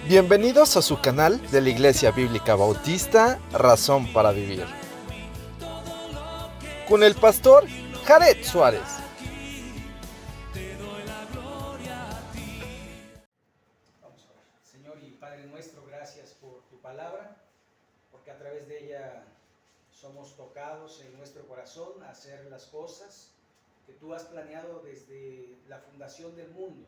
Bienvenidos a su canal de la Iglesia Bíblica Bautista Razón para Vivir, con el pastor Jared Suárez. Vamos a orar. Señor y Padre nuestro, gracias por tu palabra, porque a través de ella somos tocados en nuestro corazón a hacer las cosas que tú has planeado desde la fundación del mundo.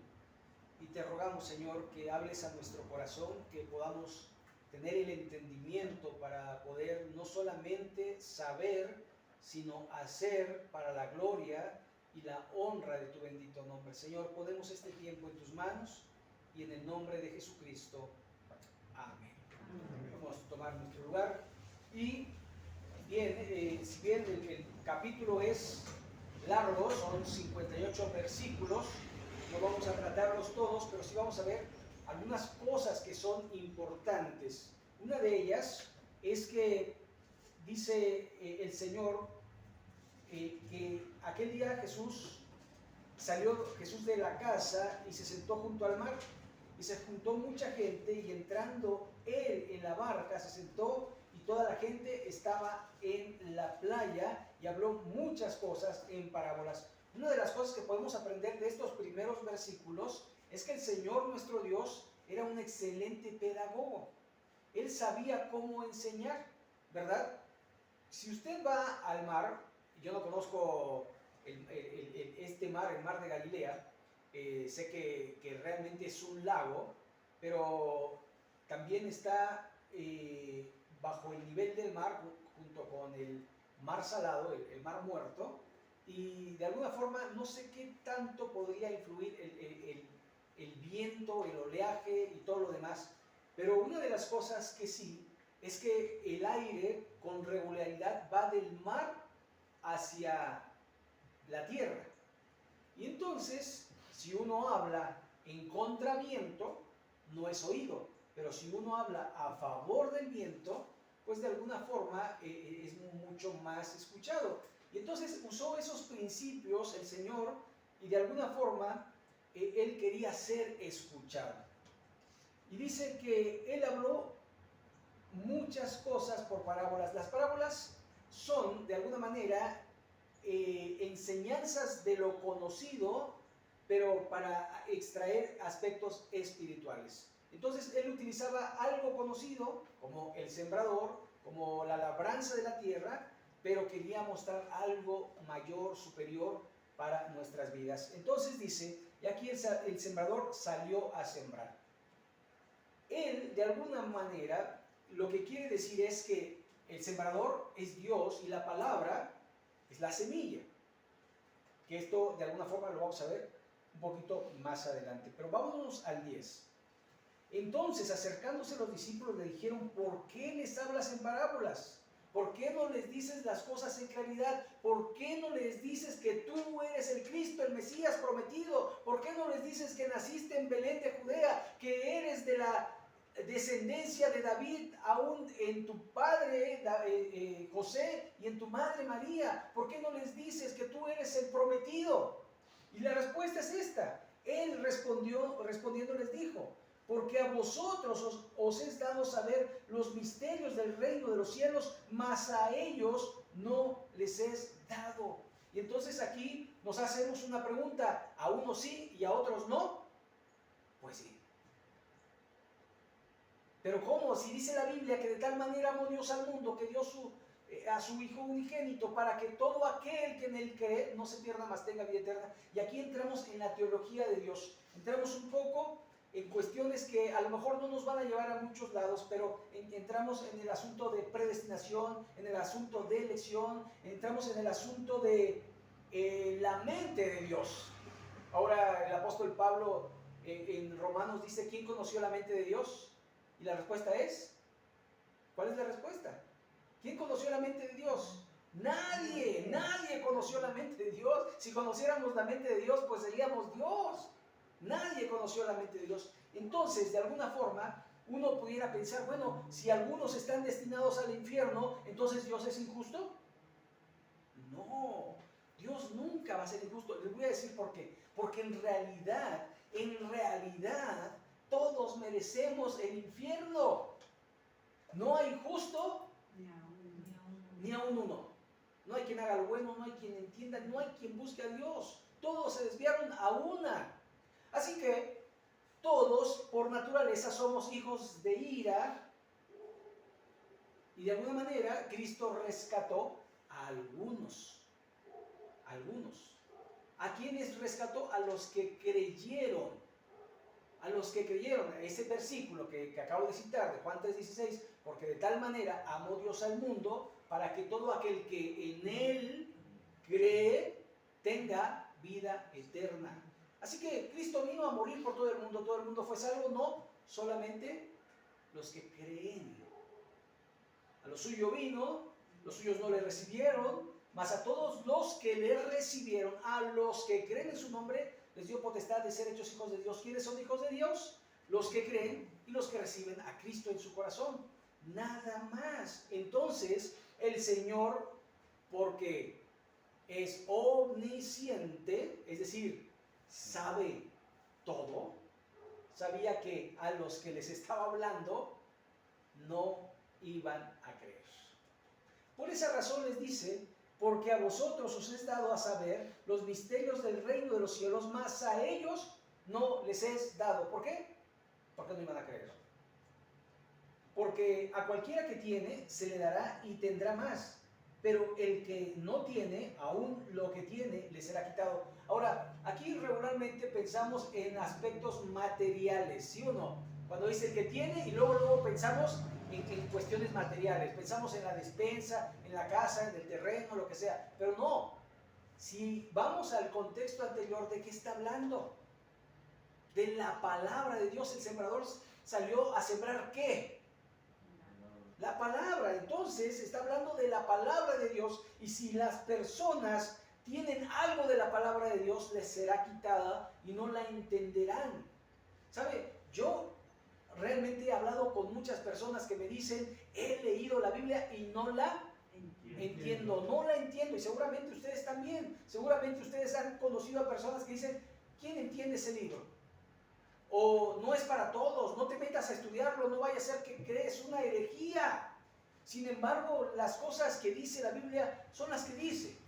Y te rogamos, Señor, que hables a nuestro corazón, que podamos tener el entendimiento para poder no solamente saber, sino hacer para la gloria y la honra de tu bendito nombre. Señor, ponemos este tiempo en tus manos y en el nombre de Jesucristo. Amén. Vamos a tomar nuestro lugar. Y bien, si bien el capítulo es largo, son 58 versículos, no vamos a tratarlos todos, pero sí vamos a ver algunas cosas que son importantes. Una de ellas es que dice el Señor que aquel día salió Jesús de la casa y se sentó junto al mar, y se juntó mucha gente, y entrando él en la barca se sentó, y toda la gente estaba en la playa, y habló muchas cosas en parábolas. Una de las cosas que podemos aprender de estos primeros versículos es que el Señor nuestro Dios era un excelente pedagogo. Él sabía cómo enseñar, ¿verdad? Si usted va al mar, yo no conozco este mar, el mar de Galilea, sé que realmente es un lago, pero también está bajo el nivel del mar, junto con el mar salado, el mar muerto, y de alguna forma no sé qué tanto podría influir el viento, el oleaje y todo lo demás, pero una de las cosas que sí es que el aire con regularidad va del mar hacia la tierra. Y entonces, si uno habla en contraviento, no es oído, pero si uno habla a favor del viento, pues de alguna forma es mucho más escuchado. Y entonces usó esos principios el Señor, y de alguna forma Él quería ser escuchado. Y dice que Él habló muchas cosas por parábolas. Las parábolas son, de alguna manera, enseñanzas de lo conocido, pero para extraer aspectos espirituales. Entonces él utilizaba algo conocido, como el sembrador, como la labranza de la tierra, pero quería mostrar algo mayor, superior para nuestras vidas. Entonces dice, y aquí el sembrador salió a sembrar. Él, de alguna manera, lo que quiere decir es que el sembrador es Dios y la palabra es la semilla. Que esto de alguna forma lo vamos a ver un poquito más adelante. Pero vámonos al 10. Entonces, acercándose los discípulos, le dijeron: ¿por qué les hablas en parábolas? ¿Por qué no les dices las cosas en claridad? ¿Por qué no les dices que tú eres el Cristo, el Mesías prometido? ¿Por qué no les dices que naciste en Belén de Judea, que eres de la descendencia de David, aún en tu padre José y en tu madre María? ¿Por qué no les dices que tú eres el prometido? Y la respuesta es esta. Él respondiendo les dijo: porque a vosotros os es dado saber los misterios del reino de los cielos, mas a ellos no les es dado. Y entonces aquí nos hacemos una pregunta: ¿a unos sí y a otros no? Pues sí. Pero ¿cómo? Si dice la Biblia que de tal manera amó Dios al mundo que dio a su Hijo unigénito, para que todo aquel que en él cree no se pierda, mas tenga vida eterna. Y aquí entramos en la teología de Dios. Entramos un poco en cuestiones que a lo mejor no nos van a llevar a muchos lados, pero entramos en el asunto de predestinación, en el asunto de elección, entramos en el asunto de la mente de Dios. Ahora el apóstol Pablo en Romanos dice: ¿quién conoció la mente de Dios? Y la respuesta es, ¿cuál es la respuesta? ¿Quién conoció la mente de Dios? Nadie conoció la mente de Dios. Si conociéramos la mente de Dios, pues seríamos Dios. Nadie conoció la mente de Dios. Entonces, de alguna forma, uno pudiera pensar, bueno, si algunos están destinados al infierno, ¿entonces Dios es injusto? No, Dios nunca va a ser injusto. Les voy a decir por qué. Porque en realidad, todos todos merecemos el infierno. No hay justo ni aun uno. No hay quien haga lo bueno, no hay quien entienda, no hay quien busque a Dios. Todos se desviaron a una. Así que todos por naturaleza somos hijos de ira. Y de alguna manera Cristo rescató a algunos. ¿A quiénes rescató? A los que creyeron. A los que creyeron. Ese versículo que acabo de citar de Juan 3:16, porque de tal manera amó Dios al mundo para que todo aquel que en Él cree tenga vida eterna. Así que Cristo vino a morir por todo el mundo fue salvo, no solamente los que creen. A lo suyo vino, los suyos no le recibieron, mas a todos los que le recibieron, a los que creen en su nombre, les dio potestad de ser hechos hijos de Dios. ¿Quiénes son hijos de Dios? Los que creen y los que reciben a Cristo en su corazón. Nada más. Entonces, el Señor, porque es omnisciente, es decir, sabe todo, sabía que a los que les estaba hablando no iban a creer. Por esa razón les dice: porque a vosotros os es dado a saber los misterios del reino de los cielos, mas a ellos no les es dado. ¿Por qué? Porque no iban a creer. Porque a cualquiera que tiene se le dará y tendrá más, pero el que no tiene, aún lo que tiene le será quitado. Ahora, aquí regularmente pensamos en aspectos materiales, ¿sí o no? Cuando dice el que tiene, y luego pensamos en cuestiones materiales, pensamos en la despensa, en la casa, en el terreno, lo que sea, pero no. Si vamos al contexto anterior, ¿de qué está hablando? De la palabra de Dios. El sembrador salió a sembrar ¿qué? La palabra. Entonces está hablando de la palabra de Dios, y si las personas tienen algo de la palabra de Dios, les será quitada y no la entenderán. ¿Sabe? Yo realmente he hablado con muchas personas que me dicen: he leído la Biblia y no la entiendo, no la entiendo. Y seguramente ustedes también, seguramente ustedes han conocido a personas que dicen: ¿quién entiende ese libro? O no es para todos, no te metas a estudiarlo, no vaya a ser que crees una herejía. Sin embargo, las cosas que dice la Biblia son las que dice.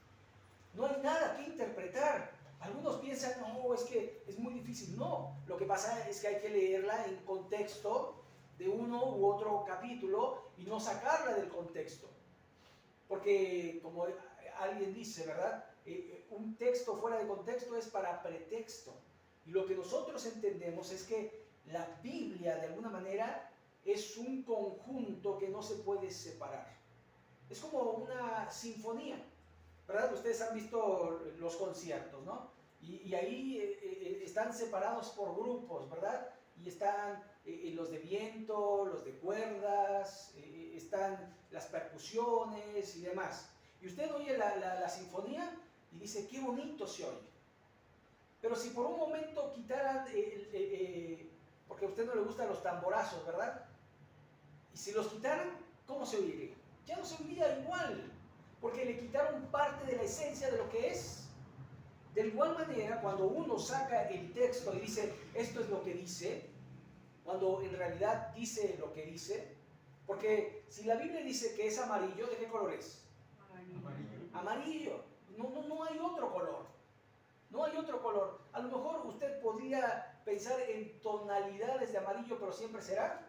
No hay nada que interpretar. Algunos piensan: no, es que es muy difícil. No, lo que pasa es que hay que leerla en contexto de uno u otro capítulo y no sacarla del contexto. Porque, como alguien dice, ¿verdad? Un texto fuera de contexto es para pretexto. Y lo que nosotros entendemos es que la Biblia, de alguna manera, es un conjunto que no se puede separar. Es como una sinfonía, ¿verdad? Ustedes han visto los conciertos, ¿no? Y ahí están separados por grupos, ¿verdad? Y están los de viento, los de cuerdas, están las percusiones y demás. Y usted oye la sinfonía y dice: qué bonito se oye. Pero si por un momento quitaran, porque a usted no le gustan los tamborazos, ¿verdad? Y si los quitaran, ¿cómo se oiría? Ya no se oiría igual, porque le quitaron parte de la esencia de lo que es. De igual manera, cuando uno saca el texto y dice: esto es lo que dice, cuando en realidad dice lo que dice, porque si la Biblia dice que es amarillo, ¿de qué color es? Amarillo. Amarillo. No hay otro color. No hay otro color. A lo mejor usted podría pensar en tonalidades de amarillo, pero siempre será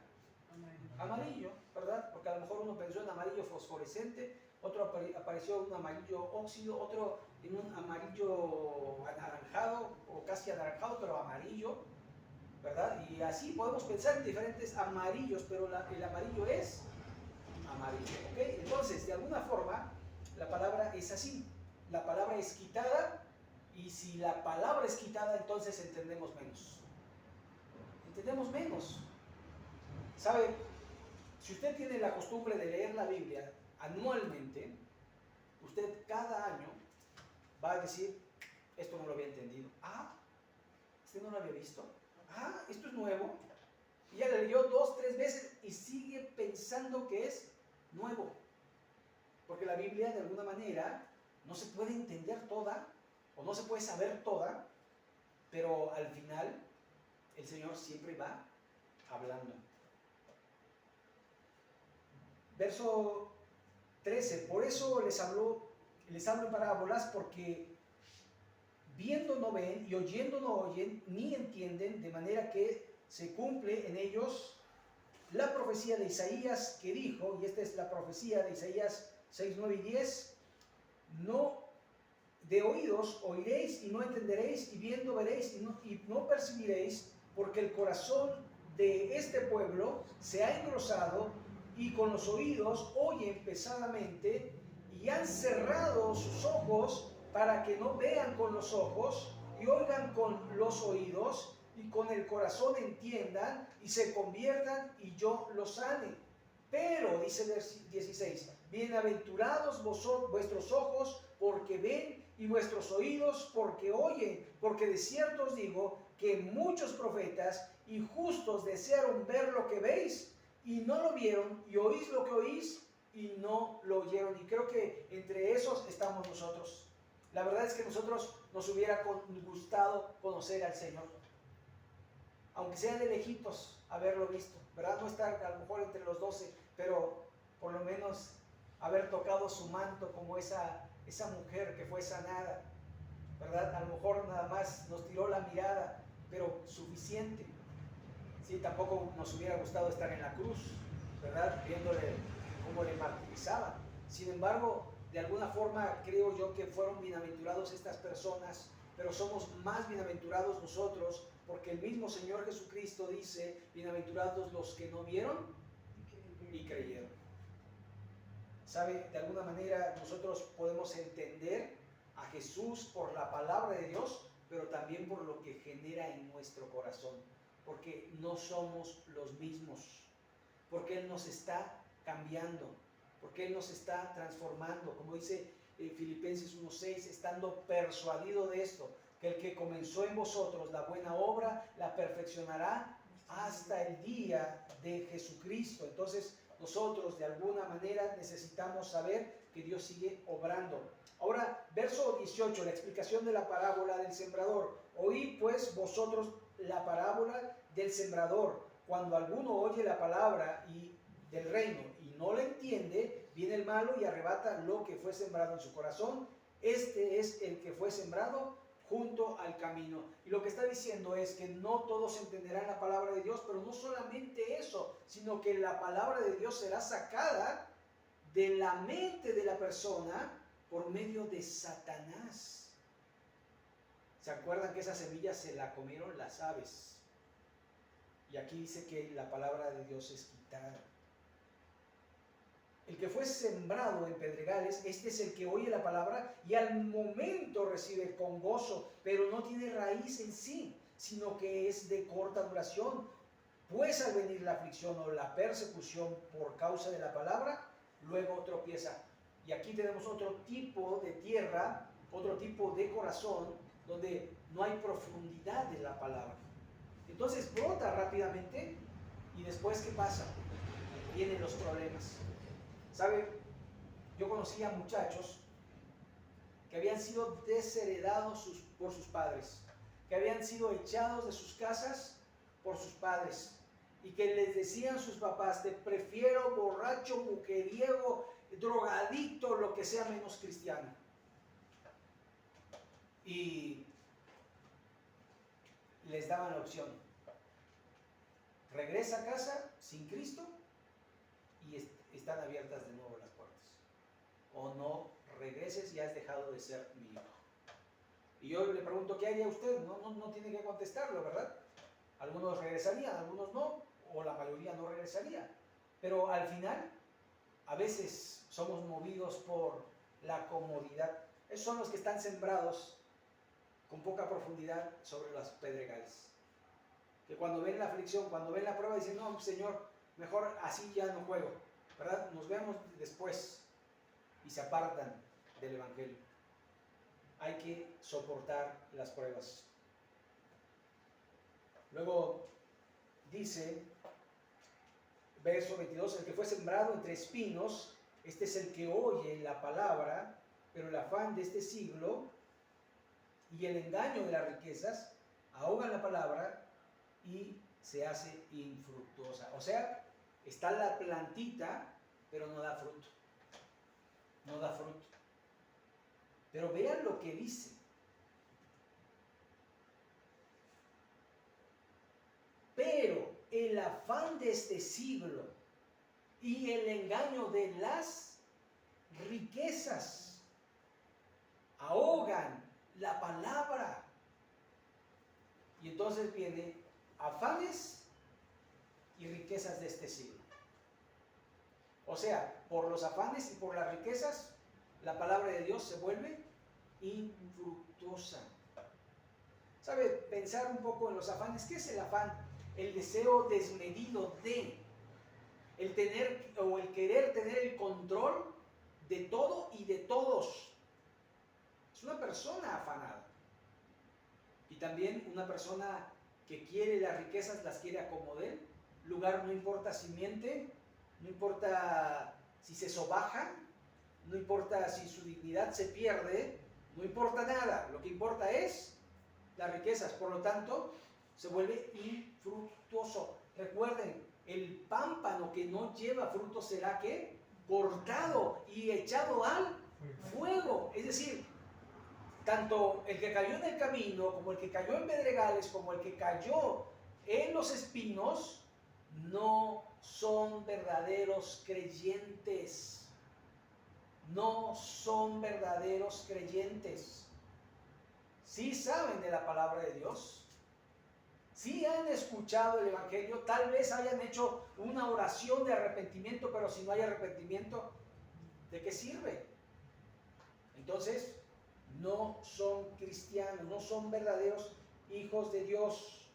amarillo, ¿verdad? Porque a lo mejor uno pensó en amarillo fosforescente, otro apareció en un amarillo óxido, otro en un amarillo anaranjado o casi anaranjado, pero amarillo, ¿verdad? Y así podemos pensar en diferentes amarillos, pero el amarillo es amarillo, ¿ok? Entonces, de alguna forma, la palabra es así. La palabra es quitada. Y si la palabra es quitada, entonces entendemos menos. Entendemos menos. ¿Sabe? Si usted tiene la costumbre de leer la Biblia anualmente, usted cada año va a decir: esto no lo había entendido. Ah, este no lo había visto. Ah, esto es nuevo. Y ya le leyó 2, 3 veces y sigue pensando que es nuevo. Porque la Biblia, de alguna manera, no se puede entender toda, o no se puede saber toda, pero al final el Señor siempre va hablando. Verso 13, por eso les hablo en parábolas, porque viendo no ven y oyendo no oyen, ni entienden, de manera que se cumple en ellos la profecía de Isaías que dijo, y esta es la profecía de Isaías 6, 9 y 10, no de oídos oiréis y no entenderéis, y viendo veréis y no percibiréis, porque el corazón de este pueblo se ha engrosado y con los oídos oyen pesadamente y han cerrado sus ojos para que no vean con los ojos y oigan con los oídos y con el corazón entiendan y se conviertan y yo los sane. Pero, dice el 16, bienaventurados vuestros ojos porque ven y vuestros oídos porque oyen, porque de cierto os digo que muchos profetas y justos desearon ver lo que veis y no lo vieron, y oís lo que oís y no lo oyeron. Y creo que entre esos estamos nosotros. La verdad es que nosotros nos hubiera gustado conocer al Señor, aunque sea de lejitos, haberlo visto, ¿verdad? No estar a lo mejor entre los 12, pero por lo menos haber tocado su manto como esa mujer que fue sanada, ¿verdad? A lo mejor nada más nos tiró la mirada, pero suficiente. Sí, tampoco nos hubiera gustado estar en la cruz, ¿verdad? Viéndole cómo le martirizaban. Sin embargo, de alguna forma creo yo que fueron bienaventurados estas personas, pero somos más bienaventurados nosotros, porque el mismo Señor Jesucristo dice, bienaventurados los que no vieron y creyeron. ¿Sabe? De alguna manera nosotros podemos entender a Jesús por la palabra de Dios, pero también por lo que genera en nuestro corazón, porque no somos los mismos, porque Él nos está cambiando, porque Él nos está transformando, como dice Filipenses 1:6, estando persuadido de esto, que el que comenzó en vosotros la buena obra, la perfeccionará hasta el día de Jesucristo. Entonces nosotros de alguna manera necesitamos saber que Dios sigue obrando. Ahora, verso 18, la explicación de la parábola del sembrador. Oí pues vosotros la parábola del sembrador. Cuando alguno oye la palabra del reino y no la entiende, viene el malo y arrebata lo que fue sembrado en su corazón. Este es el que fue sembrado junto al camino. Y lo que está diciendo es que no todos entenderán la palabra de Dios, pero no solamente eso, sino que la palabra de Dios será sacada de la mente de la persona por medio de Satanás. ¿Se acuerdan que esa semilla se la comieron las aves? Y aquí dice que la palabra de Dios es quitada. El que fue sembrado en pedregales, este es el que oye la palabra y al momento recibe con gozo, pero no tiene raíz en sí, sino que es de corta duración. Pues al venir la aflicción o la persecución por causa de la palabra, luego tropieza. Y aquí tenemos otro tipo de tierra, otro tipo de corazón, donde no hay profundidad de la palabra. Entonces brota rápidamente y después ¿qué pasa? Vienen los problemas. ¿Sabe? Yo conocí a muchachos que habían sido desheredados por sus padres, que habían sido echados de sus casas por sus padres y que les decían sus papás, te prefiero borracho, mujeriego, drogadicto, lo que sea menos cristiano. Y les daban la opción, regresa a casa sin Cristo y están abiertas de nuevo las puertas, o no regreses y has dejado de ser mi hijo. Y yo le pregunto, ¿qué haría usted? No tiene que contestarlo, ¿verdad? Algunos regresarían, algunos no, o la mayoría no regresaría. Pero al final, a veces somos movidos por la comodidad. Esos son los que están sembrados con poca profundidad sobre las pedregales. Que cuando ven la aflicción, cuando ven la prueba, dicen, no, Señor, mejor así ya no juego, ¿verdad? Nos vemos después. Y se apartan del Evangelio. Hay que soportar las pruebas. Luego dice, verso 22, el que fue sembrado entre espinos, este es el que oye la palabra, pero el afán de este siglo y el engaño de las riquezas ahogan la palabra y se hace infructuosa. O sea, está la plantita, pero no da fruto. No da fruto. Pero vean lo que dice. Pero el afán de este siglo y el engaño de las riquezas ahogan la palabra. Y entonces viene afanes y riquezas de este siglo. O sea, por los afanes y por las riquezas, la palabra de Dios se vuelve infructuosa. ¿Sabe? Pensar un poco en los afanes. ¿Qué es el afán? El deseo desmedido de, el tener o el querer tener el control de todo y de todos. Es una persona afanada. Y también una persona que quiere las riquezas, las quiere a como dé. Lugar no importa si miente, no importa si se sobaja, no importa si su dignidad se pierde, no importa nada. Lo que importa es las riquezas. Por lo tanto, se vuelve infructuoso. Recuerden, el pámpano que no lleva fruto será ¿qué? Cortado y echado al fuego. Es decir, tanto el que cayó en el camino, como el que cayó en pedregales, como el que cayó en los espinos, no son verdaderos creyentes. No son verdaderos creyentes. Sí saben de la palabra de Dios, sí han escuchado el Evangelio, tal vez hayan hecho una oración de arrepentimiento, pero si no hay arrepentimiento, ¿de qué sirve? Entonces, no son cristianos, no son verdaderos hijos de Dios.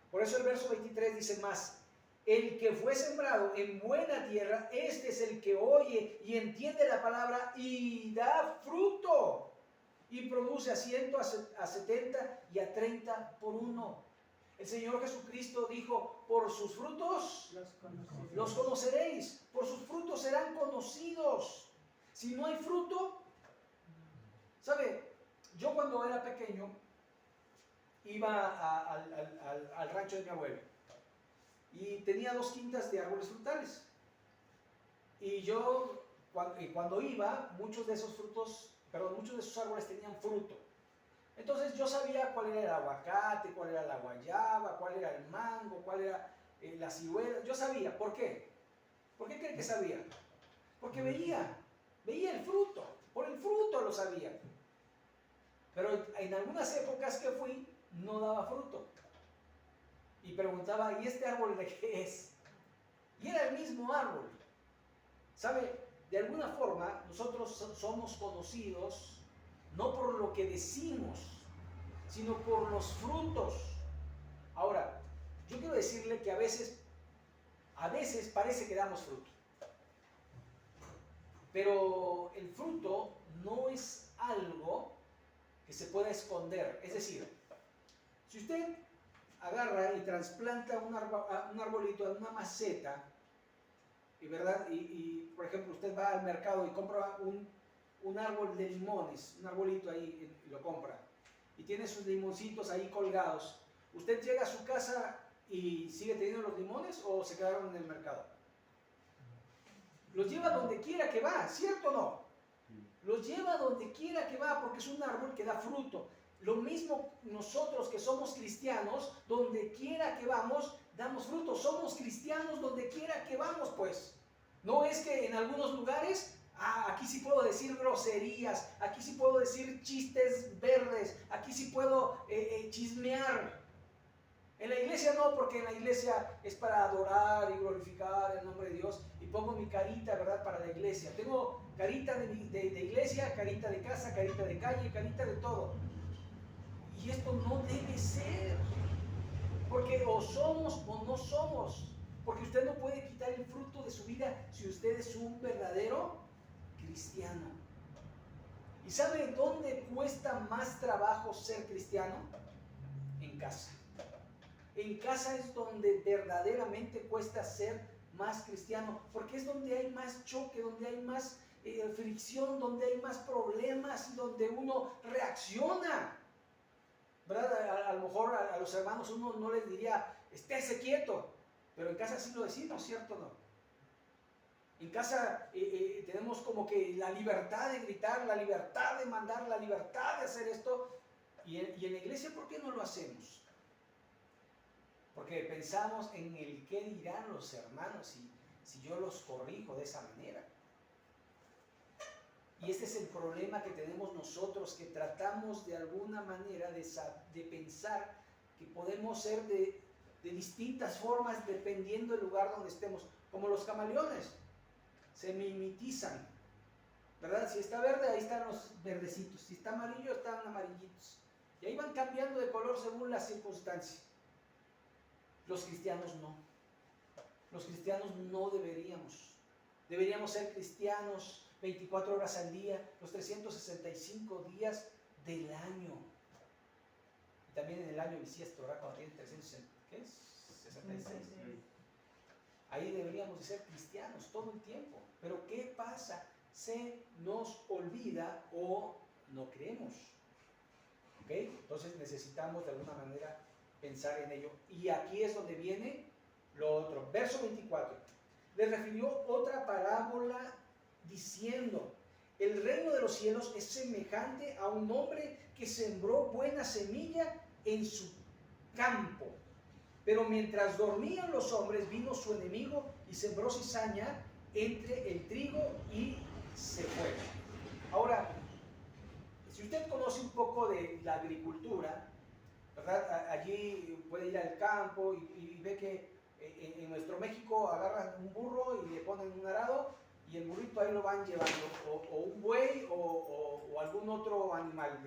Por eso el verso 23 dice más: el que fue sembrado en buena tierra, este es el que oye y entiende la palabra y da fruto. Y produce a 100, a 70 y a 30 por uno. El Señor Jesucristo dijo: por sus frutos los conoceréis, por sus frutos serán conocidos. Si no hay fruto, ¿sabe? Yo cuando era pequeño iba al rancho de mi abuelo y tenía 2 quintas de árboles frutales. Y yo, cuando iba, muchos de esos árboles tenían fruto. Entonces yo sabía cuál era el aguacate, cuál era la guayaba, cuál era el mango, cuál era la ciruela. Yo sabía. ¿Por qué? ¿Por qué creen que sabía? Porque veía el fruto. Por el fruto lo sabía. Pero en algunas épocas que fui, no daba fruto. Y preguntaba: ¿y este árbol de qué es? Y era el mismo árbol. ¿Sabe? De alguna forma, nosotros somos conocidos no por lo que decimos, sino por los frutos. Ahora, yo quiero decirle que a veces parece que damos fruto. Pero el fruto no es algo que se pueda esconder. Es decir, si usted agarra y trasplanta un arbolito en una maceta, ¿verdad? Y por ejemplo, usted va al mercado y compra un árbol de limones, un arbolito ahí, y lo compra, y tiene sus limoncitos ahí colgados. ¿Usted llega a su casa y sigue teniendo los limones o se quedaron en el mercado? Los lleva donde quiera que va, ¿cierto o no? Los lleva donde quiera que va porque es un árbol que da fruto. Lo mismo nosotros que somos cristianos, donde quiera que vamos, damos fruto. Somos cristianos donde quiera que vamos, pues. No es que en algunos lugares, aquí sí puedo decir groserías, aquí sí puedo decir chistes verdes, aquí sí puedo chismear. En la iglesia no, porque en la iglesia es para adorar y glorificar el nombre de Dios, y pongo mi carita, ¿verdad?, para la iglesia. Tengo carita de iglesia, carita de casa, carita de calle, carita de todo. Y esto no debe ser, porque o somos o no somos, porque usted no puede quitar el fruto de su vida si usted es un verdadero cristiano. ¿Y sabe dónde cuesta más trabajo ser cristiano? En casa. En casa es donde verdaderamente cuesta ser más cristiano, porque es donde hay más choque, donde hay más fricción, donde hay más problemas, donde uno reacciona. ¿verdad? A lo mejor a los hermanos uno no les diría, estése quieto, pero en casa sí lo decimos, ¿cierto o no? En casa tenemos como que la libertad de gritar, la libertad de mandar, la libertad de hacer esto. Y en la iglesia, ¿por qué no lo hacemos? Porque pensamos en el qué dirán los hermanos si yo los corrijo de esa manera. Y este es el problema que tenemos nosotros, que tratamos de alguna manera de pensar que podemos ser de distintas formas dependiendo del lugar donde estemos, como los camaleones, se mimetizan, ¿verdad? Si está verde, ahí están los verdecitos, si está amarillo, están amarillitos, y ahí van cambiando de color según las circunstancias. Los cristianos no. Los cristianos no deberíamos. Deberíamos ser cristianos 24 horas al día, los 365 días del año. Y también en el año bisiesto, ¿verdad? Cuando tiene 366. Ahí deberíamos de ser cristianos todo el tiempo. Pero ¿qué pasa? Se nos olvida o no creemos. ¿Ok? Entonces necesitamos de alguna manera pensar en ello. Y aquí es donde viene lo otro. Verso 24. Le refirió otra parábola diciendo: el reino de los cielos es semejante a un hombre que sembró buena semilla en su campo. Pero mientras dormían los hombres, vino su enemigo y sembró cizaña entre el trigo y se fue. Ahora, si usted conoce un poco de la agricultura, ¿verdad? Allí puede ir al campo y ve que en nuestro México agarran un burro y le ponen un arado y el burrito ahí lo van llevando, o un buey o algún otro animal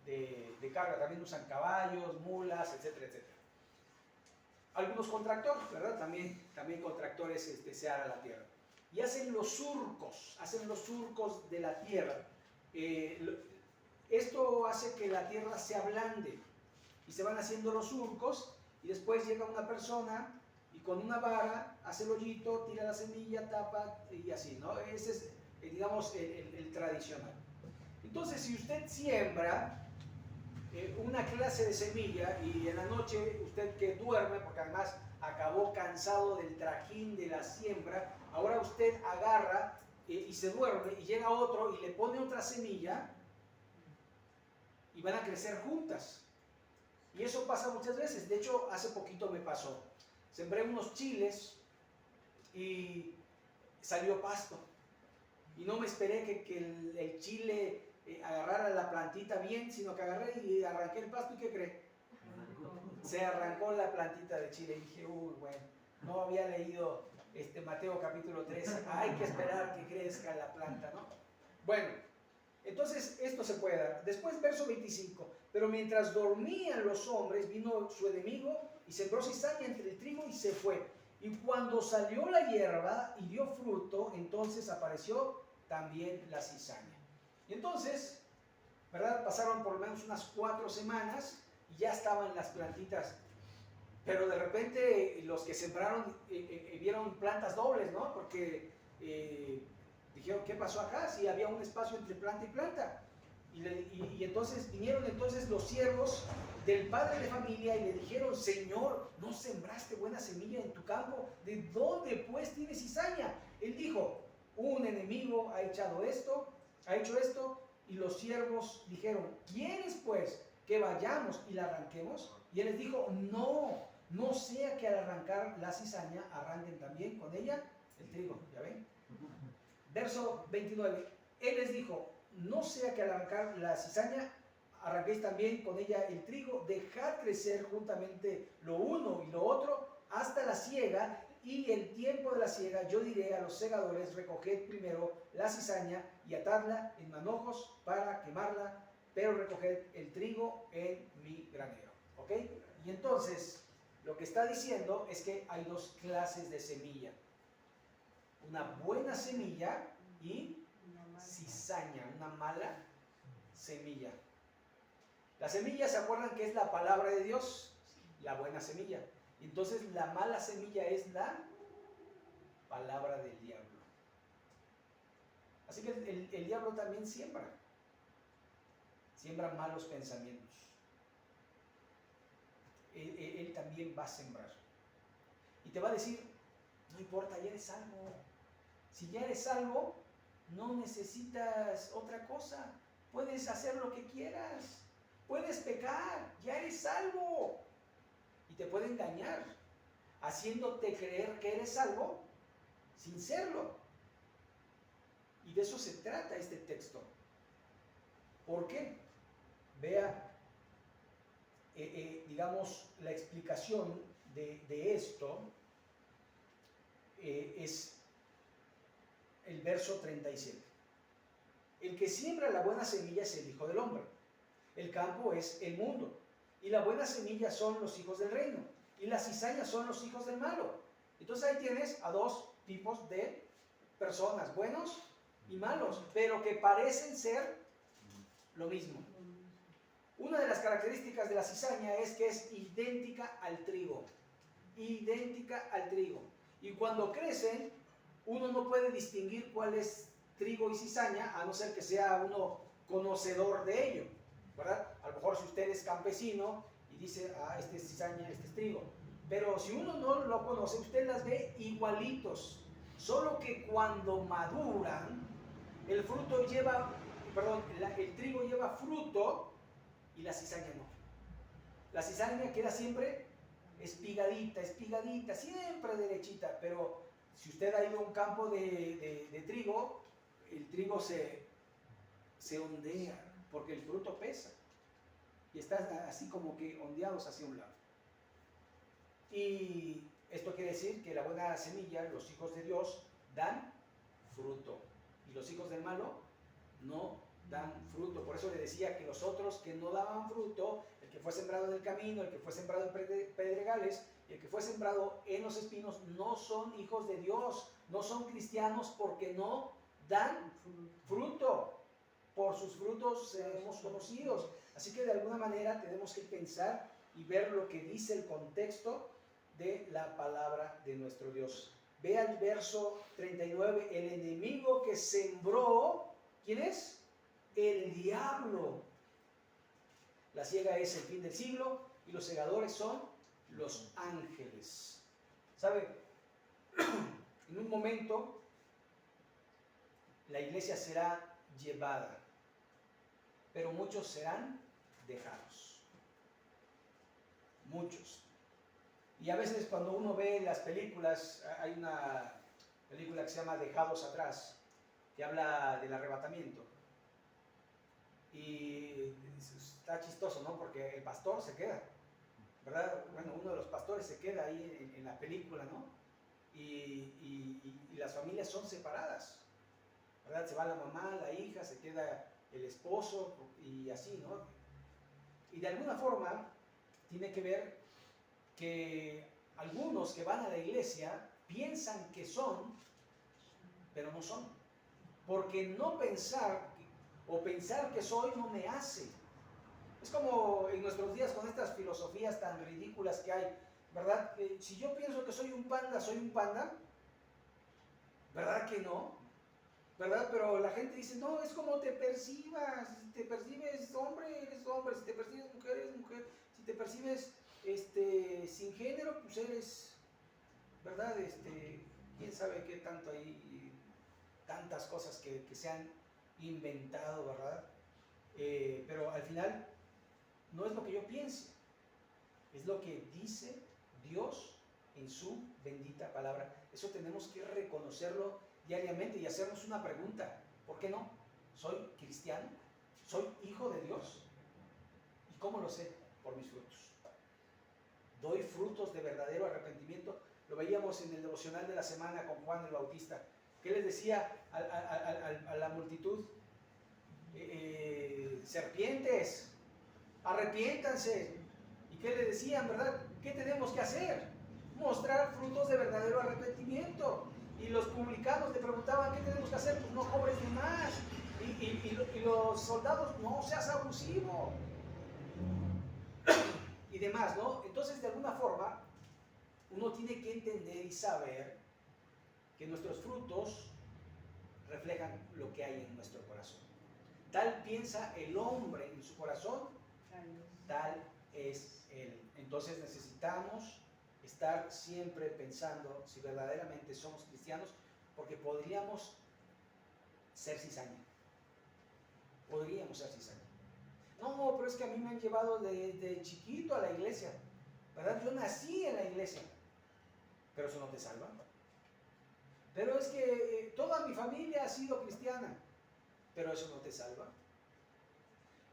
de carga. También usan caballos, mulas, etcétera, etcétera. Algunos con tractor, ¿verdad? También con tractores se ara la tierra. Y hacen los surcos de la tierra. Esto hace que la tierra se ablande y se van haciendo los surcos, y después llega una persona y con una vara hace el hoyito, tira la semilla, tapa y así, ¿no? Ese es, digamos, el tradicional. Entonces, si usted siembra una clase de semilla y en la noche usted que duerme, porque además acabó cansado del trajín de la siembra, ahora usted agarra y se duerme y llega otro y le pone otra semilla y van a crecer juntas. Y eso pasa muchas veces. De hecho, hace poquito me pasó. Sembré unos chiles y salió pasto. Y no me esperé que el chile agarrara la plantita bien, sino que agarré y arranqué el pasto. ¿Y qué cree? Se arrancó la plantita de chile. Y dije, uy, bueno, no había leído Mateo capítulo 13. Hay que esperar que crezca la planta, ¿no? Bueno, entonces esto se puede dar. Después, verso 25. Pero mientras dormían los hombres, vino su enemigo y sembró cizaña entre el trigo y se fue. Y cuando salió la hierba y dio fruto, entonces apareció también la cizaña. Y entonces, ¿verdad? Pasaron por lo menos unas 4 semanas y ya estaban las plantitas. Pero de repente los que sembraron vieron plantas dobles, ¿no? Porque dijeron, ¿qué pasó acá? Si había un espacio entre planta y planta. Y entonces vinieron los siervos del padre de familia y le dijeron: Señor, ¿no sembraste buena semilla en tu campo? ¿De dónde pues tienes cizaña? Él dijo: un enemigo ha hecho esto. Y los siervos dijeron: ¿Quieres pues que vayamos y la arranquemos? Y él les dijo: no sea que al arrancar la cizaña arranquen también con ella el trigo. ¿Ya ven? Verso 29. Él les dijo: no sea que al arrancar la cizaña arranquéis también con ella el trigo. Dejad crecer juntamente lo uno y lo otro hasta la siega, y el tiempo de la siega yo diré a los segadores: recoged primero la cizaña y atadla en manojos para quemarla, pero recoged el trigo en mi granero. ¿Ok? Y entonces lo que está diciendo es que hay dos clases de semilla: una buena semilla y cizaña, una mala semilla. La semilla, ¿se acuerdan que es la palabra de Dios? La buena semilla. Entonces la mala semilla es la palabra del diablo. Así que el diablo también siembra malos pensamientos. Él también va a sembrar. Y te va a decir, no importa, ya eres salvo. Si ya eres salvo, no necesitas otra cosa. Puedes hacer lo que quieras. Puedes pecar, ya eres salvo. Y te puede engañar, haciéndote creer que eres salvo sin serlo. Y de eso se trata este texto. ¿Por qué? Vea, digamos, la explicación de esto es el verso 37. El que siembra la buena semilla es el Hijo del Hombre. El campo es el mundo. Y la buena semilla son los hijos del reino. Y las cizañas son los hijos del malo. Entonces ahí tienes a dos tipos de personas, buenos y malos, pero que parecen ser lo mismo. Una de las características de la cizaña es que es idéntica al trigo. Idéntica al trigo. Y cuando crecen, uno no puede distinguir cuál es trigo y cizaña, a no ser que sea uno conocedor de ello, ¿verdad? A lo mejor si usted es campesino y dice, este es cizaña, este es trigo. Pero si uno no lo conoce, usted las ve igualitos. Solo que cuando maduran, el trigo lleva fruto y la cizaña no. La cizaña queda siempre espigadita, siempre derechita, pero si usted ha ido a un campo de trigo, el trigo se ondea porque el fruto pesa y están así como que ondeados hacia un lado. Y esto quiere decir que la buena semilla, los hijos de Dios, dan fruto y los hijos del malo no dan fruto. Por eso le decía que los otros que no daban fruto, el que fue sembrado en el camino, el que fue sembrado en pedregales, el que fue sembrado en los espinos, no son hijos de Dios, no son cristianos porque no dan fruto. Por sus frutos seremos conocidos. Así que de alguna manera tenemos que pensar y ver lo que dice el contexto de la palabra de nuestro Dios. Vea el verso 39, el enemigo que sembró, ¿quién es? El diablo. La siega es el fin del siglo y los segadores son los ángeles. ¿Sabe? En un momento la iglesia será llevada, pero muchos serán dejados. Muchos. Y a veces cuando uno ve las películas, hay una película que se llama Dejados Atrás, que habla del arrebatamiento. Y está chistoso, ¿no? Porque el pastor se queda, ¿verdad? Bueno, uno de los pastores se queda ahí en la película, ¿no? Y las familias son separadas, ¿verdad? Se va la mamá, la hija, se queda el esposo y así, ¿no? Y de alguna forma tiene que ver que algunos que van a la iglesia piensan que son, pero no son. Porque no pensar o pensar que soy no me hace. Es como en nuestros días con estas filosofías tan ridículas que hay, ¿verdad? Si yo pienso que soy un panda, ¿verdad que no? ¿Verdad? Pero la gente dice, no, es como te percibas. Si te percibes hombre, eres hombre. Si te percibes mujer, eres mujer. Si te percibes sin género, pues eres, ¿verdad? Quién sabe qué tanto hay, tantas cosas que se han inventado, ¿verdad? Pero al final no es lo que yo piense, es lo que dice Dios en su bendita palabra. Eso tenemos que reconocerlo diariamente y hacernos una pregunta: ¿por qué no? ¿Soy cristiano? ¿Soy hijo de Dios? ¿Y cómo lo sé? Por mis frutos. ¿Doy frutos de verdadero arrepentimiento? Lo veíamos en el devocional de la semana con Juan el Bautista. ¿Qué les decía a la multitud? Serpientes, arrepiéntanse. ¿Y qué le decían, verdad? ¿Qué tenemos que hacer? Mostrar frutos de verdadero arrepentimiento. Y los publicanos le preguntaban, ¿qué tenemos que hacer? Pues no cobres de más. Y los soldados, no seas abusivo. Y demás, ¿no? Entonces, de alguna forma, uno tiene que entender y saber que nuestros frutos reflejan lo que hay en nuestro corazón. Tal piensa el hombre en su corazón, tal es él. Entonces necesitamos estar siempre pensando si verdaderamente somos cristianos, porque podríamos ser cizaña. Podríamos ser cizaña. No, pero es que a mí me han llevado de chiquito a la iglesia, ¿verdad? Yo nací en la iglesia, pero eso no te salva. Pero es que toda mi familia ha sido cristiana, pero eso no te salva.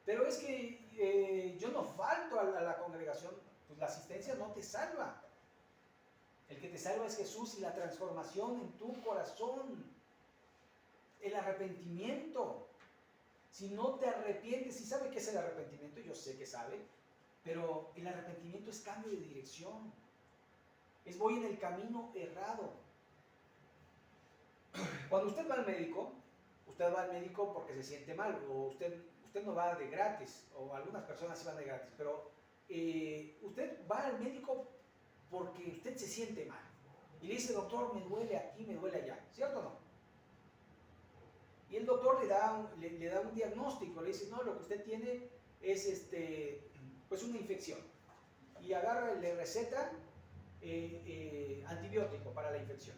Pero es que yo no falto a la congregación, pues la asistencia no te salva. El que te salva es Jesús y la transformación en tu corazón, el arrepentimiento. Si no te arrepientes, ¿y sabe qué es el arrepentimiento? Yo sé que sabe, pero el arrepentimiento es cambio de dirección. Es voy en el camino errado. Cuando usted va al médico porque se siente mal, o usted no va de gratis, o algunas personas sí van de gratis, pero usted va al médico porque usted se siente mal. Y le dice, doctor, me duele aquí, me duele allá, ¿cierto o no? Y el doctor le da un diagnóstico, le dice, no, lo que usted tiene es pues una infección. Y agarra y le receta antibiótico para la infección.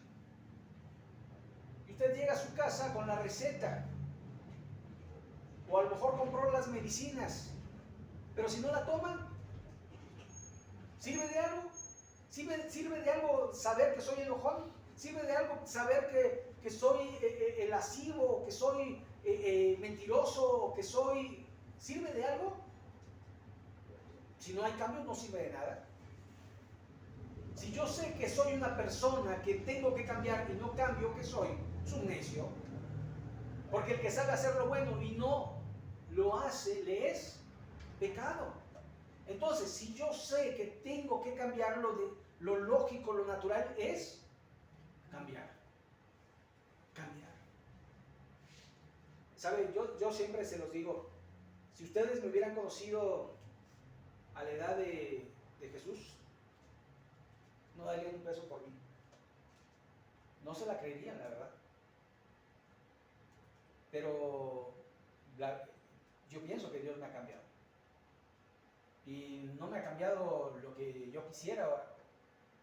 Y usted llega a su casa con la receta, o a lo mejor compró las medicinas, pero si no la toma, ¿sirve de algo? ¿Sirve de algo saber que soy enojón? ¿Sirve de algo saber que soy lascivo, o que soy mentiroso, o que soy... ¿Sirve de algo? Si no hay cambio, no sirve de nada. Si yo sé que soy una persona que tengo que cambiar y no cambio, ¿qué soy? Es un necio. Porque el que sabe hacer lo bueno y no lo hace, le es pecado. Entonces, si yo sé que tengo que cambiar, lo lógico, lo natural es cambiar. Cambiar. ¿Sabe? Yo siempre se los digo, si ustedes me hubieran conocido a la edad de Jesús, no darían un peso por mí. No se la creerían, la verdad. Pero yo pienso que Dios me ha cambiado. Y no me ha cambiado lo que yo quisiera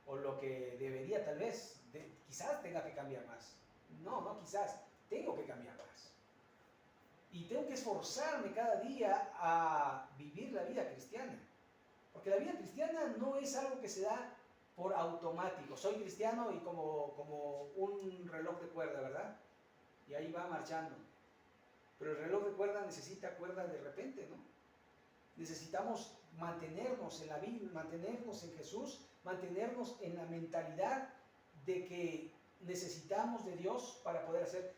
o lo que debería tal vez. Quizás tenga que cambiar más. No quizás. Tengo que cambiar más. Y tengo que esforzarme cada día a vivir la vida cristiana. Porque la vida cristiana no es algo que se da por automático. Soy cristiano y como un reloj de cuerda, ¿verdad? Y ahí va marchando. Pero el reloj de cuerda necesita cuerda de repente, ¿no? Necesitamos mantenernos en la Biblia, mantenernos en Jesús, mantenernos en la mentalidad de que necesitamos de Dios para poder hacer.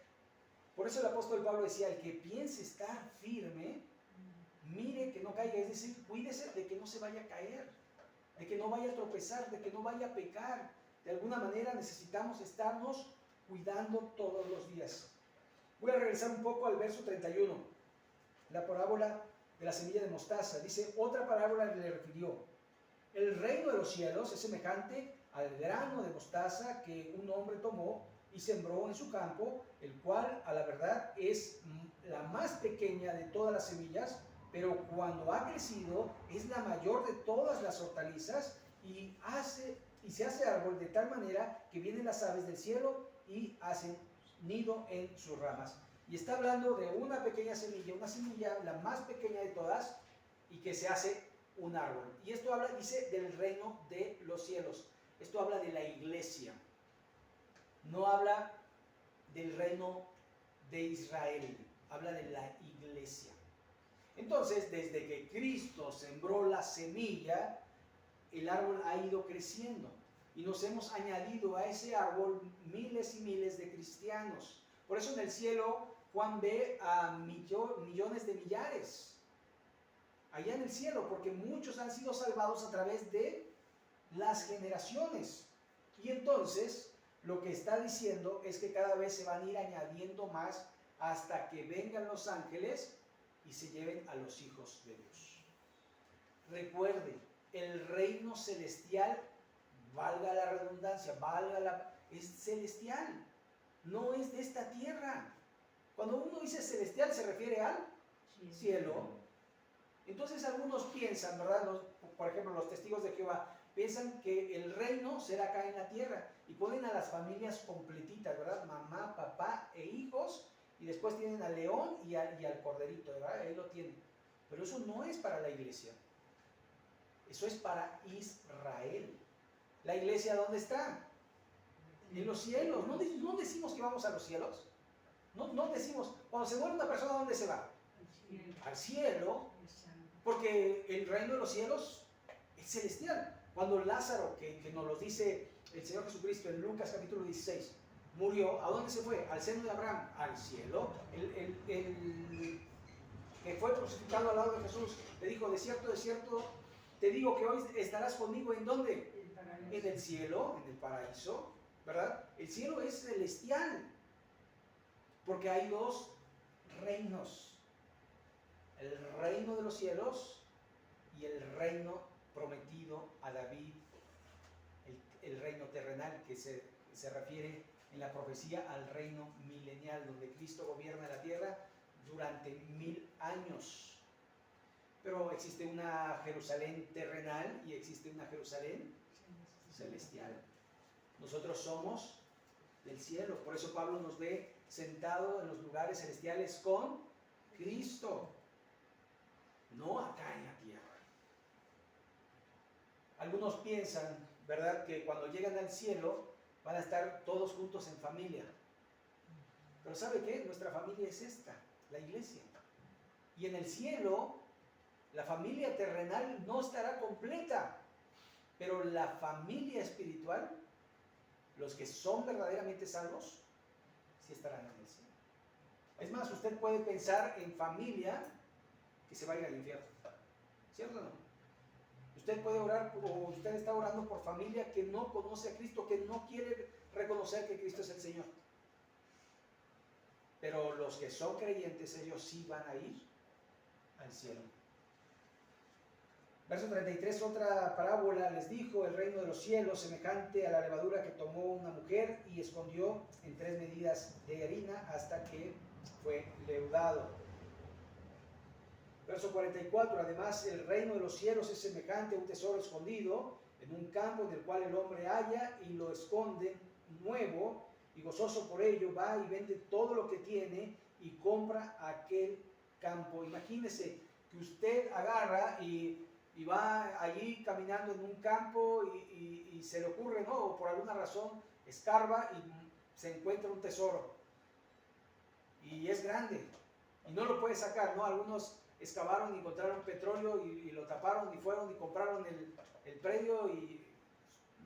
Por eso el apóstol Pablo decía, el que piense estar firme, mire que no caiga, es decir, cuídese de que no se vaya a caer, de que no vaya a tropezar, de que no vaya a pecar. De alguna manera necesitamos estarnos cuidando todos los días. Voy a regresar un poco al verso 31, la parábola de la semilla de mostaza. Dice, otra parábola le refirió, el reino de los cielos es semejante al grano de mostaza que un hombre tomó y sembró en su campo, el cual a la verdad es la más pequeña de todas las semillas, pero cuando ha crecido es la mayor de todas las hortalizas y se hace árbol de tal manera que vienen las aves del cielo y hacen nido en sus ramas. Y está hablando de una pequeña semilla, una semilla la más pequeña de todas y que se hace un árbol. Y esto habla, dice, del reino de los cielos. Esto habla de la iglesia. No habla del reino de Israel, habla de la iglesia. Entonces, desde que Cristo sembró la semilla, el árbol ha ido creciendo y nos hemos añadido a ese árbol miles y miles de cristianos. Por eso en el cielo Juan ve a millones de millares allá en el cielo, porque muchos han sido salvados a través de las generaciones. Y entonces lo que está diciendo es que cada vez se van a ir añadiendo más hasta que vengan los ángeles y se lleven a los hijos de Dios. Recuerde, el reino celestial, valga la redundancia, es celestial, no es de esta tierra. Cuando uno dice celestial se refiere al cielo. Entonces algunos piensan, ¿verdad? por ejemplo, los testigos de Jehová, piensan que el reino será acá en la tierra y ponen a las familias completitas, ¿verdad? Mamá, papá e hijos, y después tienen al león y al corderito, ¿verdad? Ahí lo tienen. Pero eso no es para la iglesia. Eso es para Israel. ¿La iglesia dónde está? En los cielos. No decimos que vamos a los cielos. No decimos, cuando se muere una persona, ¿dónde se va? Al cielo. Porque el reino de los cielos es celestial. Cuando Lázaro, que nos lo dice el Señor Jesucristo en Lucas capítulo 16, murió, ¿a dónde se fue? Al seno de Abraham, al cielo. El que fue crucificado al lado de Jesús le dijo, de cierto, te digo que hoy estarás conmigo, ¿en dónde? En el cielo, en el paraíso, ¿verdad? El cielo es celestial, porque hay dos reinos, el reino de los cielos y el reino prometido a David, el reino terrenal, que se refiere en la profecía al reino milenial, donde Cristo gobierna la tierra durante 1000 años. Pero existe una Jerusalén terrenal y existe una Jerusalén celestial. Nosotros somos del cielo, por eso Pablo nos ve sentado en los lugares celestiales con Cristo, no acá en la tierra. Algunos piensan, ¿verdad?, que cuando llegan al cielo van a estar todos juntos en familia. Pero ¿sabe qué? Nuestra familia es esta, la iglesia. Y en el cielo, la familia terrenal no estará completa, pero la familia espiritual, los que son verdaderamente salvos, sí estarán en el cielo. Es más, usted puede pensar en familia que se va a ir al infierno, ¿cierto o no? Usted puede orar, o usted está orando por familia que no conoce a Cristo, que no quiere reconocer que Cristo es el Señor. Pero los que son creyentes, ellos sí van a ir al cielo. Verso 33, otra parábola les dijo: el reino de los cielos semejante a la levadura que tomó una mujer y escondió en 3 medidas de harina hasta que fue leudado. Verso 44, además el reino de los cielos es semejante a un tesoro escondido en un campo en el cual el hombre halla y lo esconde nuevo, y gozoso por ello va y vende todo lo que tiene y compra aquel campo. Imagínese que usted agarra y va allí caminando en un campo y se le ocurre, ¿no?, o por alguna razón escarba y se encuentra un tesoro y es grande y no lo puede sacar, ¿no? Algunos excavaron y encontraron petróleo y lo taparon y fueron y compraron el predio, y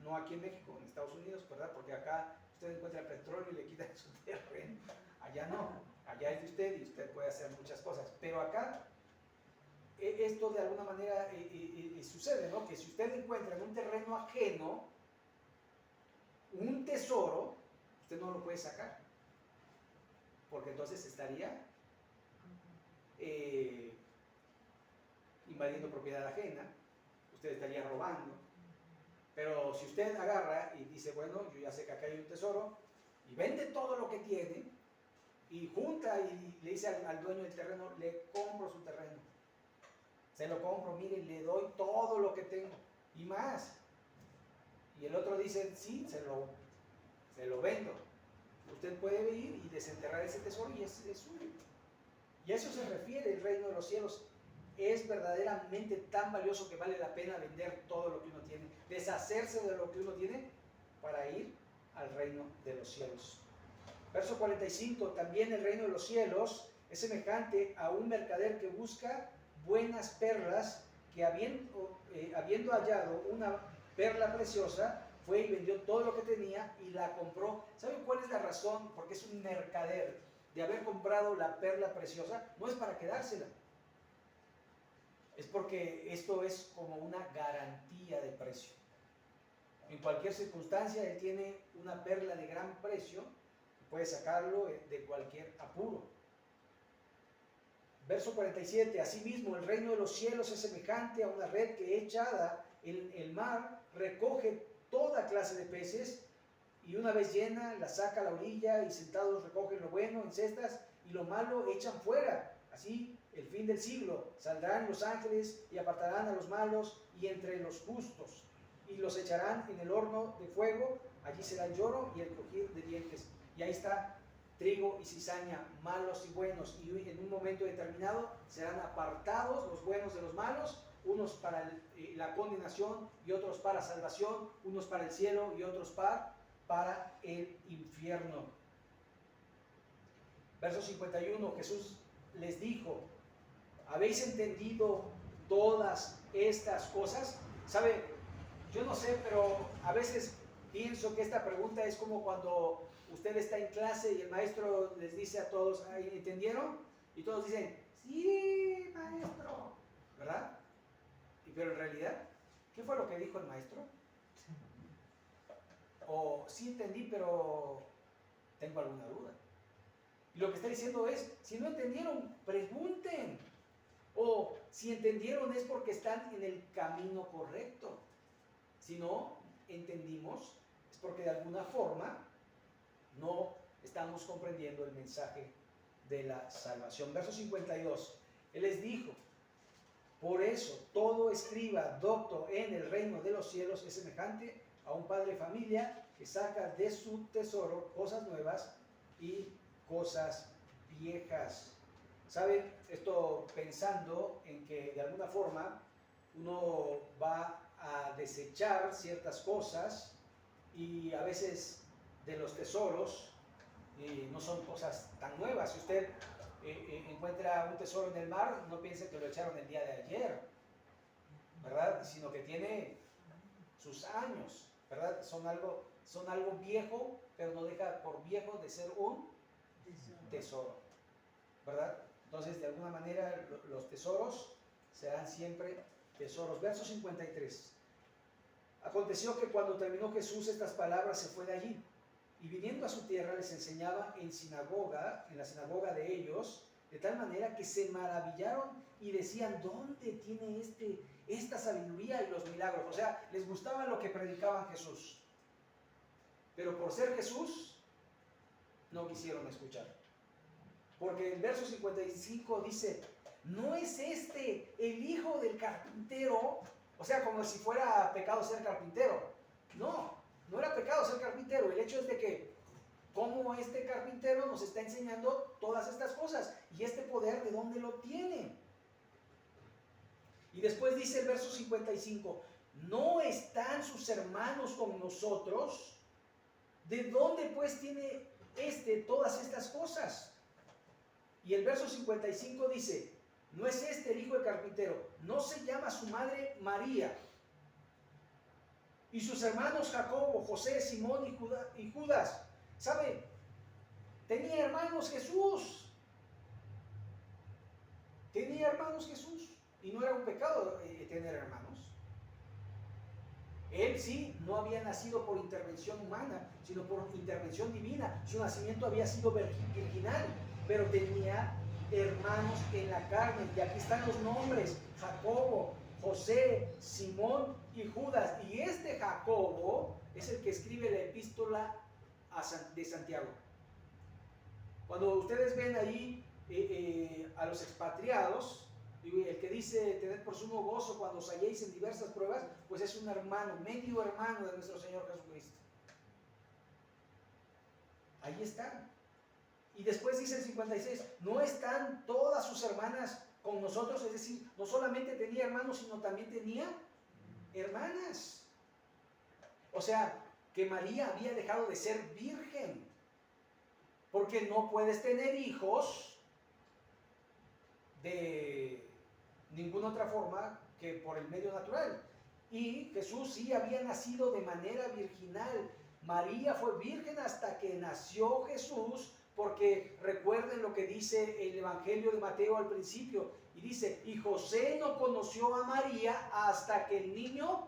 no aquí en México, en Estados Unidos, ¿verdad? Porque acá usted encuentra el petróleo y le quitan su terreno. Allá no, allá es de usted y usted puede hacer muchas cosas, pero acá esto de alguna manera sucede, ¿no? Que si usted encuentra en un terreno ajeno un tesoro, usted no lo puede sacar, porque entonces estaría invadiendo propiedad ajena, usted estaría robando. Pero si usted agarra y dice, bueno, yo ya sé que acá hay un tesoro, y vende todo lo que tiene, y junta y le dice al dueño del terreno, le compro su terreno, se lo compro, mire, le doy todo lo que tengo, y más. Y el otro dice, sí, se lo vendo. Usted puede ir y desenterrar ese tesoro y es suyo. Y a eso se refiere el reino de los cielos. Es verdaderamente tan valioso que vale la pena vender todo lo que uno tiene, deshacerse de lo que uno tiene para ir al reino de los cielos. Verso 45, también el reino de los cielos es semejante a un mercader que busca buenas perlas, que habiendo hallado una perla preciosa, fue y vendió todo lo que tenía y la compró. ¿Saben cuál es la razón? Porque es un mercader de haber comprado la perla preciosa. No es para quedársela, es porque esto es como una garantía de precio. En cualquier circunstancia, él tiene una perla de gran precio, puede sacarlo de cualquier apuro. Verso 47, asimismo el reino de los cielos es semejante a una red que echada en el mar recoge toda clase de peces, y una vez llena la saca a la orilla, y sentados recogen lo bueno en cestas y lo malo echan fuera. Así, el fin del siglo, saldrán los ángeles y apartarán a los malos y entre los justos, y los echarán en el horno de fuego, allí será el lloro y el crujir de dientes. Y ahí está trigo y cizaña, malos y buenos, y en un momento determinado serán apartados los buenos de los malos, unos para la condenación y otros para salvación, unos para el cielo y otros para el infierno. Verso 51, Jesús les dijo: ¿habéis entendido todas estas cosas? ¿Sabe? Yo no sé, pero a veces pienso que esta pregunta es como cuando usted está en clase y el maestro les dice a todos: ¿entendieron? Y todos dicen: sí, maestro, ¿verdad? Pero en realidad, ¿qué fue lo que dijo el maestro? O sí entendí, pero tengo alguna duda. Y lo que está diciendo es: si no entendieron, pregunten. O si entendieron es porque están en el camino correcto. Si no entendimos, es porque de alguna forma no estamos comprendiendo el mensaje de la salvación. Verso 52, Él les dijo: por eso todo escriba docto en el reino de los cielos es semejante a un padre de familia que saca de su tesoro cosas nuevas y cosas viejas. ¿Saben? Esto pensando en que de alguna forma uno va a desechar ciertas cosas, y a veces de los tesoros no son cosas tan nuevas. Si usted encuentra un tesoro en el mar, no piense que lo echaron el día de ayer, ¿verdad? Sino que tiene sus años, ¿verdad? Son algo viejo, pero no deja por viejo de ser un tesoro, ¿verdad? Entonces, de alguna manera, los tesoros serán siempre tesoros. Verso 53. Aconteció que cuando terminó Jesús estas palabras, se fue de allí, y viniendo a su tierra les enseñaba en la sinagoga de ellos, de tal manera que se maravillaron y decían: ¿dónde tiene esta sabiduría y los milagros? O sea, les gustaba lo que predicaban Jesús, pero por ser Jesús no quisieron escuchar. Porque el verso 55 dice: ¿no es este el hijo del carpintero? O sea, como si fuera pecado ser carpintero. No, no era pecado ser carpintero. El hecho es de que como este carpintero nos está enseñando todas estas cosas, y este poder, ¿de dónde lo tiene? Y después dice el verso 55: ¿no están sus hermanos con nosotros? ¿De dónde pues tiene todas estas cosas? Y el verso 55 dice: ¿no es este el hijo del carpintero? ¿No se llama su madre María? Y sus hermanos Jacobo, José, Simón y Judas. ¿Sabe? Tenía hermanos Jesús. Tenía hermanos Jesús. Y no era un pecado tener hermanos. Él sí no había nacido por intervención humana, sino por intervención divina. Su nacimiento había sido virginal, pero tenía hermanos en la carne. Y aquí están los nombres: Jacobo, José, Simón y Judas. Y este Jacobo es el que escribe la epístola de Santiago. Cuando ustedes ven ahí a los expatriados, el que dice: tened por sumo gozo cuando os halléis en diversas pruebas, pues es un hermano, medio hermano de nuestro Señor Jesucristo. Ahí están. Y después dice el 56: ¿no están todas sus hermanas con nosotros? Es decir, no solamente tenía hermanos, sino también tenía hermanas. O sea, que María había dejado de ser virgen, porque no puedes tener hijos de ninguna otra forma que por el medio natural. Y Jesús sí había nacido de manera virginal. María fue virgen hasta que nació Jesús, porque recuerden lo que dice el Evangelio de Mateo al principio, y dice: y José no conoció a María hasta que el niño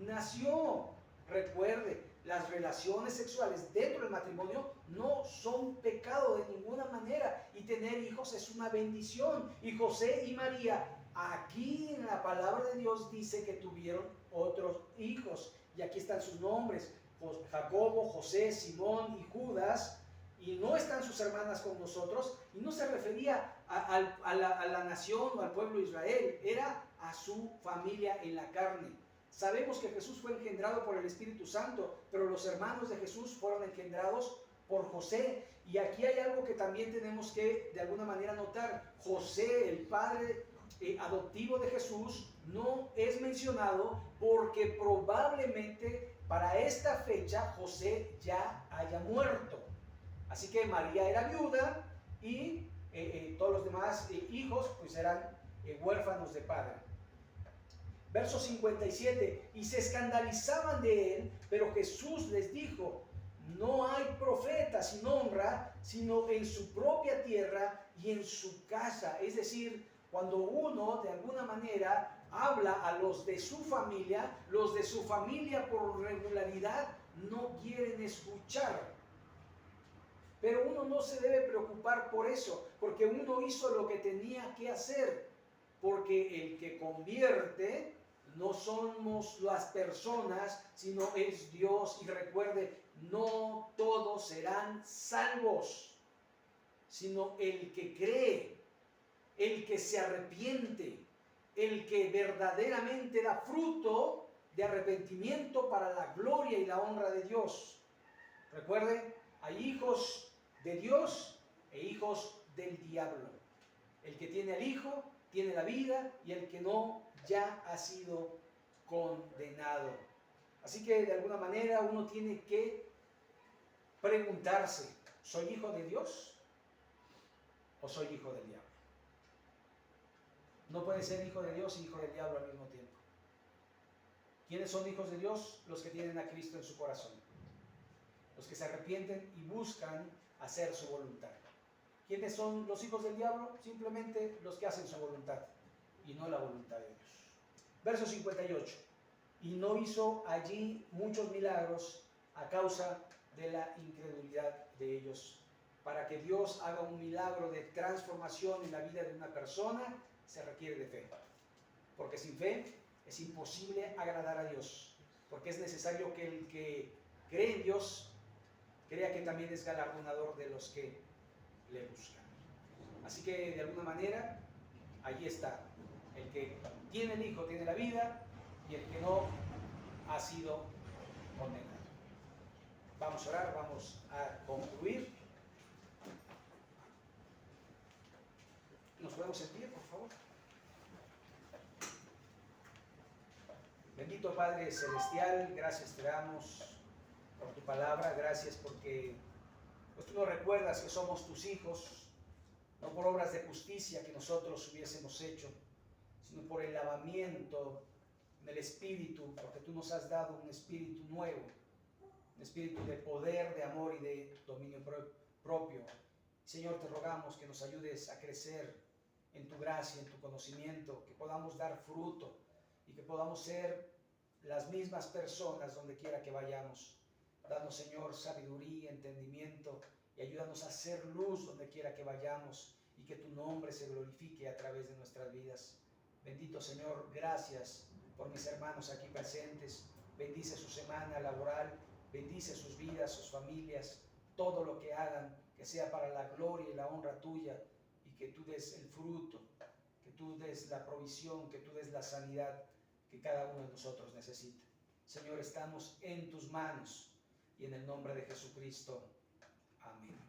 nació. Recuerde, las relaciones sexuales dentro del matrimonio no son pecado de ninguna manera, y tener hijos es una bendición. Y José y María, aquí en la palabra de Dios dice que tuvieron otros hijos, y aquí están sus nombres: Jacobo, José, Simón y Judas. Y no están sus hermanas con nosotros, y no se refería a la nación o al pueblo de Israel, era a su familia en la carne. Sabemos que Jesús fue engendrado por el Espíritu Santo, pero los hermanos de Jesús fueron engendrados por José. Y aquí hay algo que también tenemos que de alguna manera notar. José, el padre adoptivo de Jesús, no es mencionado porque probablemente para esta fecha José ya haya muerto. Así que María era viuda y todos los demás hijos pues eran huérfanos de padre. Verso 57, y se escandalizaban de él, pero Jesús les dijo, no hay profeta sin honra, sino en su propia tierra y en su casa. Es decir, cuando uno de alguna manera habla a los de su familia por regularidad no quieren escuchar. Pero uno no se debe preocupar por eso, porque uno hizo lo que tenía que hacer, porque el que convierte no somos las personas, sino es Dios. Y recuerde, no todos serán salvos, sino el que cree, el que se arrepiente, el que verdaderamente da fruto de arrepentimiento para la gloria y la honra de Dios. Recuerde, hay hijos de Dios e hijos del diablo. El que tiene al Hijo tiene la vida, y el que no ya ha sido condenado. Así que de alguna manera uno tiene que preguntarse, ¿soy hijo de Dios o soy hijo del diablo? No puede ser hijo de Dios y hijo del diablo al mismo tiempo. ¿Quiénes son hijos de Dios? Los que tienen a Cristo en su corazón, los que se arrepienten y buscan hacer su voluntad. ¿Quiénes son los hijos del diablo? Simplemente los que hacen su voluntad y no la voluntad de Dios. Verso 58. Y no hizo allí muchos milagros a causa de la incredulidad de ellos. Para que Dios haga un milagro de transformación en la vida de una persona, se requiere de fe. Porque sin fe es imposible agradar a Dios. Porque es necesario que el que cree en Dios crea que también es galardonador de los que le buscan. Así que de alguna manera, allí está. El que tiene el Hijo tiene la vida, y el que no ha sido condenado. Vamos a orar, vamos a concluir. ¿Nos podemos sentir, por favor? Bendito Padre Celestial, gracias te damos por tu palabra, gracias porque pues tú nos recuerdas que somos tus hijos, no por obras de justicia que nosotros hubiésemos hecho, sino por el lavamiento en el Espíritu, porque tú nos has dado un espíritu nuevo, un espíritu de poder, de amor y de dominio propio. Señor, te rogamos que nos ayudes a crecer en tu gracia, en tu conocimiento, que podamos dar fruto y que podamos ser las mismas personas donde quiera que vayamos. Danos, Señor, sabiduría, entendimiento, y ayúdanos a hacer luz donde quiera que vayamos, y que tu nombre se glorifique a través de nuestras vidas. Bendito Señor, gracias por mis hermanos aquí presentes. Bendice su semana laboral, bendice sus vidas, sus familias, todo lo que hagan, que sea para la gloria y la honra tuya, y que tú des el fruto, que tú des la provisión, que tú des la sanidad que cada uno de nosotros necesita. Señor, estamos en tus manos, y en el nombre de Jesucristo. Amén.